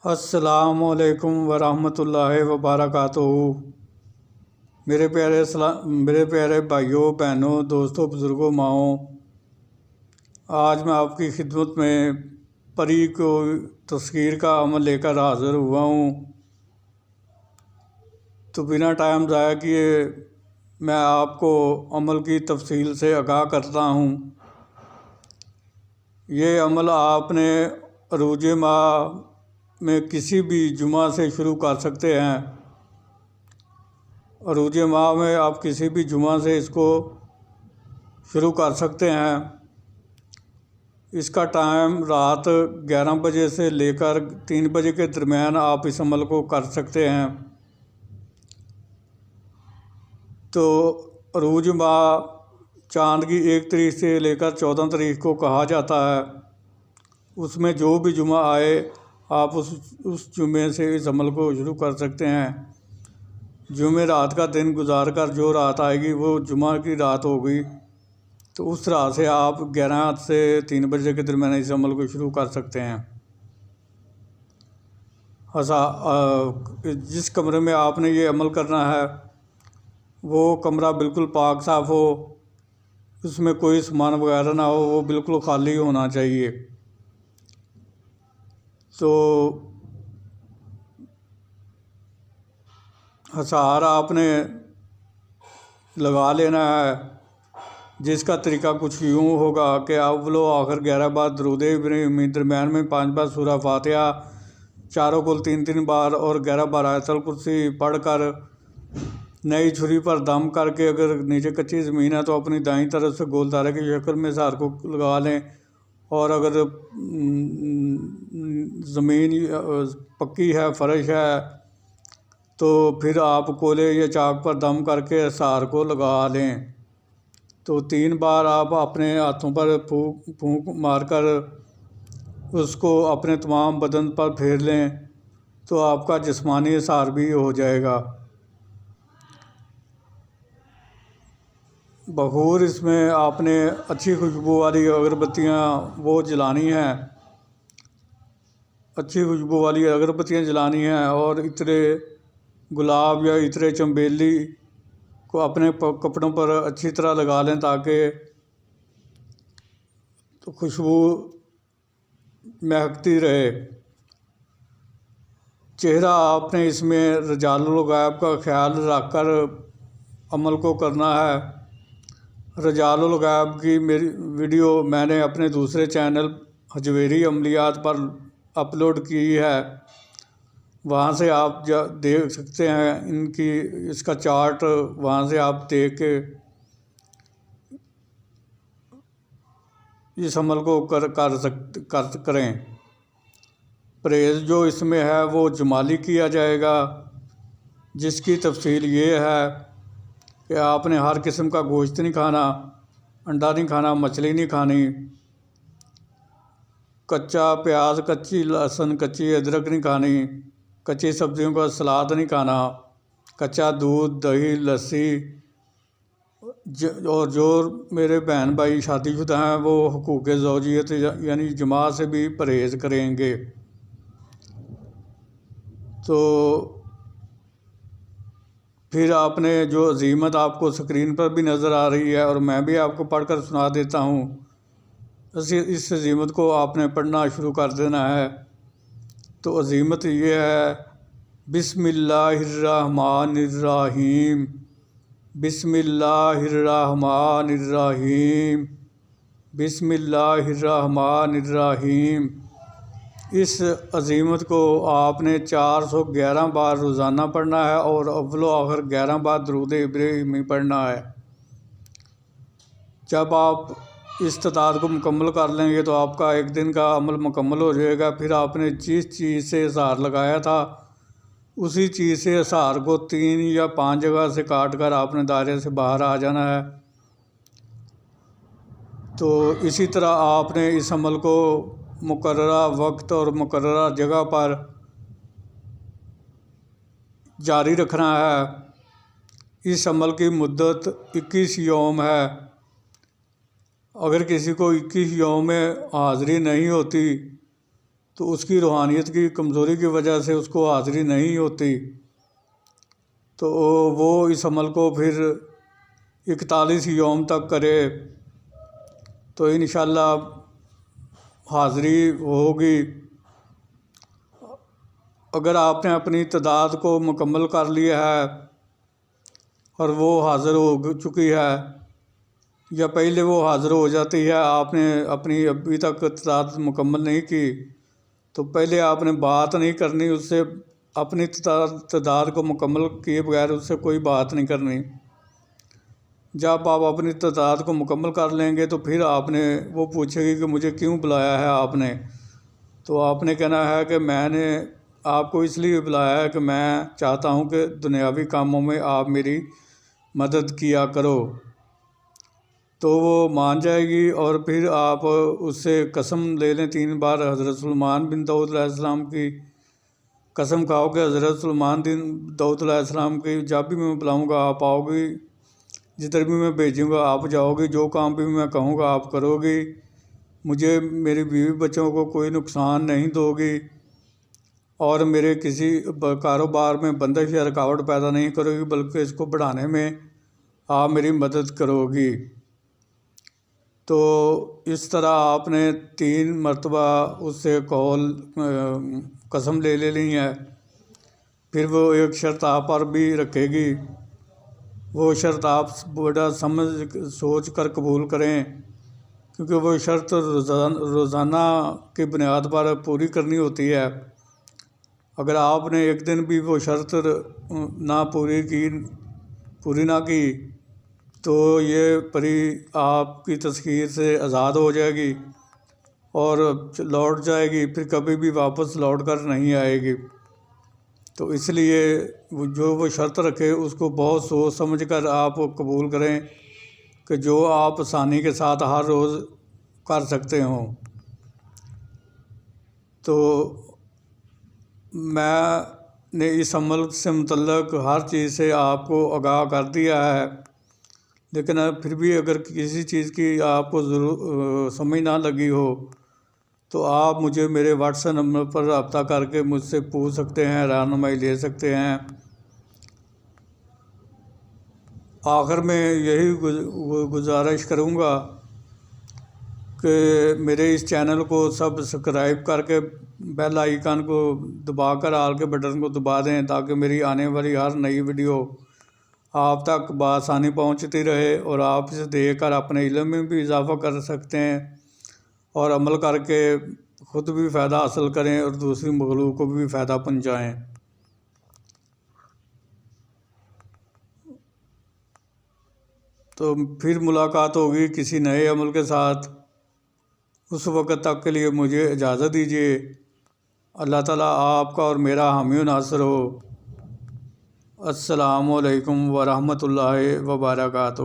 السلام علیکم ورحمۃ اللہ وبرکاتہ۔ میرے پیارے بھائیوں، بہنوں، دوستوں، بزرگوں، ماؤں، آج میں آپ کی خدمت میں پری کو تذکیر کا عمل لے کر حاضر ہوا ہوں۔ تو بنا ٹائم ضائع کیے میں آپ کو عمل کی تفصیل سے آگاہ کرتا ہوں۔ یہ عمل آپ نے عروج ماہ میں کسی بھی جمعہ سے شروع کر سکتے ہیں۔ عروج ماہ میں آپ کسی بھی جمعہ سے اس کو شروع کر سکتے ہیں۔ اس کا ٹائم رات 11 بجے سے لے کر 3 بجے کے درمیان آپ اس عمل کو کر سکتے ہیں۔ تو عروج ماہ چاند کی 1 تاریخ سے لے کر 14 تاریخ کو کہا جاتا ہے۔ اس میں جو بھی جمعہ آئے آپ اس جمعے سے اس عمل کو شروع کر سکتے ہیں۔ جمعہ رات کا دن گزار کر جو رات آئے گی وہ جمعہ کی رات ہوگی، تو اس رات سے آپ 11 سے 3 بجے کے درمیان اس عمل کو شروع کر سکتے ہیں۔ جس کمرے میں آپ نے یہ عمل کرنا ہے وہ کمرہ بالکل پاک صاف ہو، اس میں کوئی سامان وغیرہ نہ ہو، وہ بالکل خالی ہونا چاہیے۔ تو ہتھیار آپ نے لگا لینا ہے، جس کا طریقہ کچھ یوں ہوگا کہ اول و آخر 11 بار درود ابراہیمی، درمیان میں 5 بار سورہ فاتحہ، چاروں کل 3 بار اور 11 بار آیت الکرسی پڑھ کر نئی چھری پر دم کر کے، اگر نیچے کچی زمین ہے تو اپنی دائیں طرف سے گول دائرے کی شکل میں ہتھیار کو لگا لیں، اور اگر زمین پکی ہے، فرش ہے، تو پھر آپ کولے یا چاک پر دم کر کے ہتھیار کو لگا لیں۔ تو 3 بار آپ اپنے ہاتھوں پر پھونک مار کر اس کو اپنے تمام بدن پر پھیر لیں، تو آپ کا جسمانی اثار بھی ہو جائے گا۔ بخور اس میں آپ نے اچھی خوشبو والی اگربتیاں وہ جلانی ہیں، اچھی خوشبو والی اگربتیاں جلانی ہیں، اور عطر گلاب یا عطر چنبیلی کو اپنے کپڑوں پر اچھی طرح لگا لیں تاکہ خوشبو مہکتی رہے۔ چہرہ آپ نے اس میں رجال الغیب کا خیال رکھ کر عمل کو کرنا ہے۔ رجال الغیب کی میری ویڈیو میں نے اپنے دوسرے چینل حجویری عملیات پر اپلوڈ کی ہے، وہاں سے آپ دیکھ سکتے ہیں اس کا چارٹ، وہاں سے آپ دیکھ کے اس عمل کو کریں۔ پرہیز جو اس میں ہے وہ جمالی کیا جائے گا، جس کی تفصیل یہ ہے کہ آپ نے ہر قسم کا گوشت نہیں کھانا، انڈا نہیں کھانا، مچھلی نہیں کھانی، کچا پیاز، کچی لہسن، کچی ادرک نہیں کھانی، کچی سبزیوں کا سلاد نہیں کھانا، کچا دودھ، دہی، لسی، اور جو میرے بہن بھائی شادی شدہ ہیں وہ حقوق زوجیت یعنی جماع سے بھی پرہیز کریں گے۔ تو پھر آپ نے جو عزیمت آپ کو سکرین پر بھی نظر آ رہی ہے اور میں بھی آپ کو پڑھ کر سنا دیتا ہوں، اس عزیمت کو آپ نے پڑھنا شروع کر دینا ہے۔ تو عزیمت یہ ہے: بسم اللہ الرحمن الرحیم، بسم اللہ الرحمن الرحیم، بسم اللہ الرحمن الرحیم۔ اس عزیمت کو آپ نے 411 بار روزانہ پڑھنا ہے اور اول و آخر 11 بار درود ابراہیمی پڑھنا ہے۔ جب آپ اس تعداد کو مکمل کر لیں گے تو آپ کا ایک دن کا عمل مکمل ہو جائے گا۔ پھر آپ نے جس چیز سے ہتھیار لگایا تھا اسی چیز سے ہتھیار کو 3 یا 5 جگہ سے کاٹ کر آپ نے دائرے سے باہر آ جانا ہے۔ تو اسی طرح آپ نے اس عمل کو مقررہ وقت اور مقررہ جگہ پر جاری رکھنا ہے۔ اس عمل کی مدت 21 یوم ہے۔ اگر کسی کو 21 یوم میں حاضری نہیں ہوتی تو اس کی روحانیت کی کمزوری کی وجہ سے اس کو حاضری نہیں ہوتی، تو وہ اس عمل کو پھر 41 یوم تک کرے تو انشاءاللہ حاضری ہوگی۔ اگر آپ نے اپنی تعداد کو مکمل کر لیا ہے اور وہ حاضر ہو چکی ہے یا پہلے وہ حاضر ہو جاتی ہے، آپ نے اپنی ابھی تک تعداد مکمل نہیں کی، تو پہلے آپ نے بات نہیں کرنی اس سے، اپنی تعداد کو مکمل کیے بغیر اس سے کوئی بات نہیں کرنی۔ جب آپ اپنی تعداد کو مکمل کر لیں گے تو پھر آپ نے، وہ پوچھے گی کہ مجھے کیوں بلایا ہے آپ نے، تو آپ نے کہنا ہے کہ میں نے آپ کو اس لیے بلایا ہے کہ میں چاہتا ہوں کہ دنیاوی کاموں میں آپ میری مدد کیا کرو، تو وہ مان جائے گی۔ اور پھر آپ اس سے قسم لے لیں 3 بار، حضرت سلیمان بن داؤد علیہ السلام کی قسم کھاؤ کہ حضرت سلیمان بن داؤد علیہ السلام کی جب بھی میں بلاؤں گا آپ آؤ گی، جدھر بھی میں بھیجوں گا آپ جاؤ گی، جو کام بھی میں کہوں گا آپ کرو گی، مجھے میری بیوی بچوں کو کوئی نقصان نہیں دو گی، اور میرے کسی کاروبار میں بندش یا رکاوٹ پیدا نہیں کرو گی، بلکہ اس کو بڑھانے میں آپ میری مدد کرو گی۔ تو اس طرح آپ نے 3 مرتبہ اس سے قسم لے لینی ہے۔ پھر وہ ایک شرط آپ پر بھی رکھے گی، وہ شرط آپ بڑا سمجھ سوچ کر قبول کریں، کیونکہ وہ شرط روزانہ کی بنیاد پر پوری کرنی ہوتی ہے۔ اگر آپ نے ایک دن بھی وہ شرط پوری نہ کی تو یہ پری آپ کی تسخیر سے آزاد ہو جائے گی اور لوٹ جائے گی، پھر کبھی بھی واپس لوٹ کر نہیں آئے گی۔ تو اس لیے جو وہ شرط رکھے اس کو بہت سوچ سمجھ کر آپ قبول کریں کہ جو آپ آسانی کے ساتھ ہر روز کر سکتے ہوں۔ تو میں نے اس عمل سے متعلق ہر چیز سے آپ کو آگاہ کر دیا ہے، لیکن پھر بھی اگر کسی چیز کی آپ کو سمجھ نہ لگی ہو تو آپ مجھے میرے واٹس ایپ نمبر پر رابطہ کر کے مجھ سے پوچھ سکتے ہیں، رہنمائی لے سکتے ہیں۔ آخر میں یہی گزارش کروں گا کہ میرے اس چینل کو سبسکرائب کر کے بیل آئیکن کو دبا کر آل کے بٹن کو دبا دیں، تاکہ میری آنے والی ہر نئی ویڈیو آپ تک بآسانی پہنچتی رہے، اور آپ اسے دیکھ کر اپنے علم میں بھی اضافہ کر سکتے ہیں اور عمل کر کے خود بھی فائدہ حاصل کریں اور دوسری مخلوق کو بھی فائدہ پہنچائیں۔ تو پھر ملاقات ہوگی کسی نئے عمل کے ساتھ، اس وقت تک کے لیے مجھے اجازت دیجیے۔ اللہ تعالیٰ آپ کا اور میرا حامی و ناصر ہو۔ السلام علیکم ورحمۃ اللہ وبرکاتہ۔